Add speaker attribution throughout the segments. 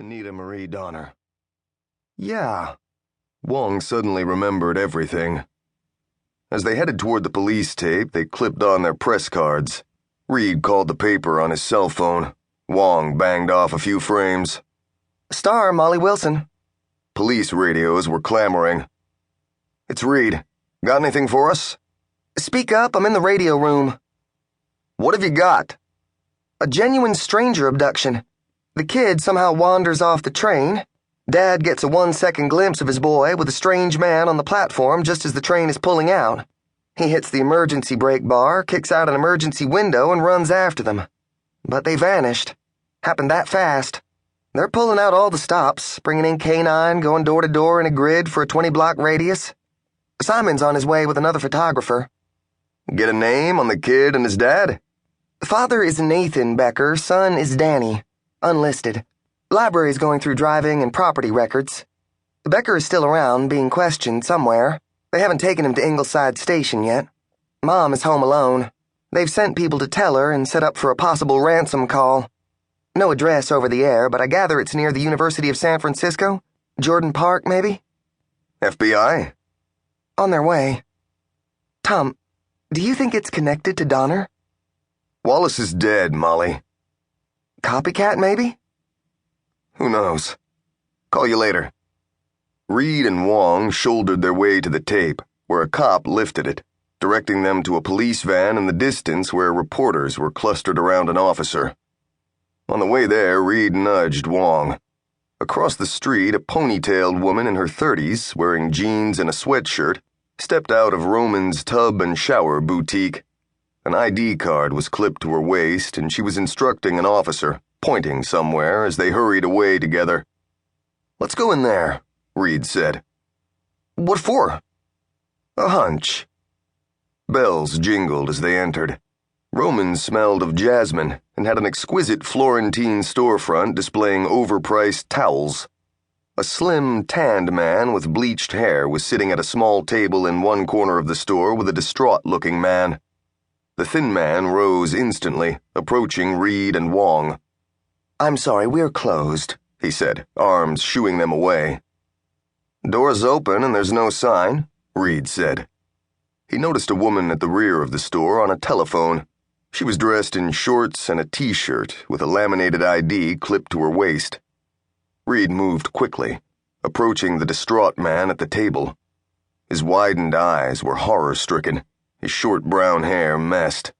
Speaker 1: Tanita Marie Donner. Yeah. Wong suddenly remembered everything. As they headed toward the police tape, they clipped on their press cards. Reed called the paper on his cell phone. Wong banged off a few frames.
Speaker 2: Star, Molly Wilson.
Speaker 1: Police radios were clamoring. It's Reed. Got anything for us?
Speaker 2: Speak up, I'm in the radio room.
Speaker 1: What have you got?
Speaker 2: A genuine stranger abduction. The kid somehow wanders off the train. Dad gets a 1-second glimpse of his boy with a strange man on the platform just as the train is pulling out. He hits the emergency brake bar, kicks out an emergency window, and runs after them. But they vanished. Happened that fast. They're pulling out all the stops, bringing in K9, going door to door in a grid for a 20-block radius. Simon's on his way with another photographer.
Speaker 1: Get a name on the kid and his dad?
Speaker 2: The father is Nathan Becker, son is Danny. Unlisted. Library's going through driving and property records. Becker is still around, being questioned somewhere. They haven't taken him to Ingleside Station yet. Mom is home alone. They've sent people to tell her and set up for a possible ransom call. No address over the air, but I gather it's near the University of San Francisco? Jordan Park, maybe?
Speaker 1: FBI?
Speaker 2: On their way. Tom, do you think it's connected to Donner?
Speaker 1: Wallace is dead, Molly.
Speaker 2: Copycat, maybe?
Speaker 1: Who knows? Call you later. Reed and Wong shouldered their way to the tape, where a cop lifted it, directing them to a police van in the distance where reporters were clustered around an officer. On the way there, Reed nudged Wong. Across the street, a ponytailed woman in her 30s, wearing jeans and a sweatshirt, stepped out of Roman's tub and shower boutique. An ID card was clipped to her waist, and she was instructing an officer, pointing somewhere as they hurried away together. Let's go in there, Reed said.
Speaker 2: What for?
Speaker 1: A hunch. Bells jingled as they entered. Roman smelled of jasmine and had an exquisite Florentine storefront displaying overpriced towels. A slim, tanned man with bleached hair was sitting at a small table in one corner of the store with a distraught-looking man. The thin man rose instantly, approaching Reed and Wong.
Speaker 2: I'm sorry, we're closed,
Speaker 1: he said, arms shooing them away. Door's open and there's no sign, Reed said. He noticed a woman at the rear of the store on a telephone. She was dressed in shorts and a t-shirt with a laminated ID clipped to her waist. Reed moved quickly, approaching the distraught man at the table. His widened eyes were horror-stricken, his short brown hair messed.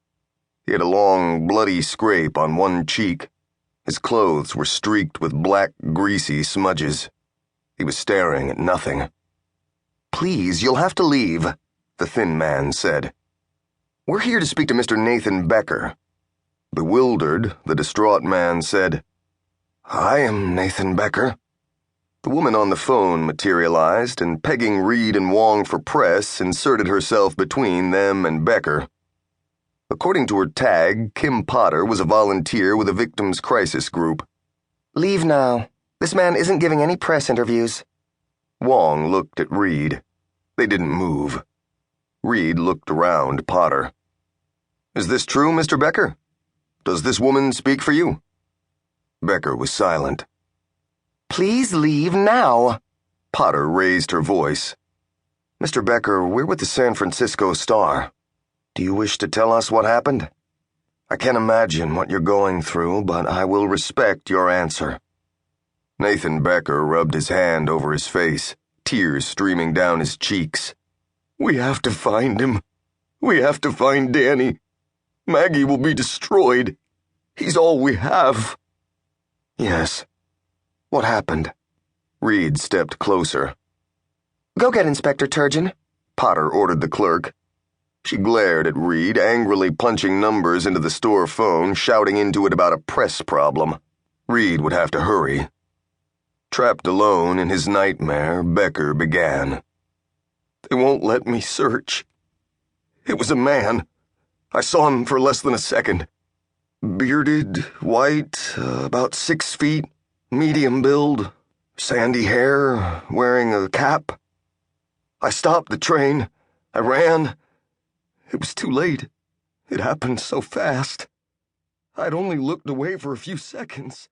Speaker 1: He had a long, bloody scrape on one cheek. His clothes were streaked with black, greasy smudges. He was staring at nothing.
Speaker 2: Please, you'll have to leave,
Speaker 1: the thin man said.
Speaker 2: We're here to speak to Mr. Nathan Becker.
Speaker 1: Bewildered, the distraught man said,
Speaker 2: I am Nathan Becker.
Speaker 1: The woman on the phone materialized and, pegging Reed and Wong for press, inserted herself between them and Becker. According to her tag, Kim Potter was a volunteer with a victims' crisis group.
Speaker 2: Leave now. This man isn't giving any press interviews.
Speaker 1: Wong looked at Reed. They didn't move. Reed looked around Potter. Is this true, Mr. Becker? Does this woman speak for you? Becker was silent.
Speaker 2: Please leave now.
Speaker 1: Potter raised her voice.
Speaker 2: Mr. Becker, we're with the San Francisco Star. Do you wish to tell us what happened?
Speaker 1: I can't imagine what you're going through, but I will respect your answer. Nathan Becker rubbed his hand over his face, tears streaming down his cheeks. We have to find him. We have to find Danny. Maggie will be destroyed. He's all we have.
Speaker 2: Yes. What happened?
Speaker 1: Reed stepped closer.
Speaker 2: Go get Inspector Turgeon,
Speaker 1: Potter ordered the clerk. She glared at Reed, angrily punching numbers into the store phone, shouting into it about a press problem. Reed would have to hurry. Trapped alone in his nightmare, Becker began. They won't let me search. It was a man. I saw him for less than a second. Bearded, white, about 6 feet, medium build, sandy hair, wearing a cap. I stopped the train. I ran. It was too late. It happened so fast. I'd only looked away for a few seconds.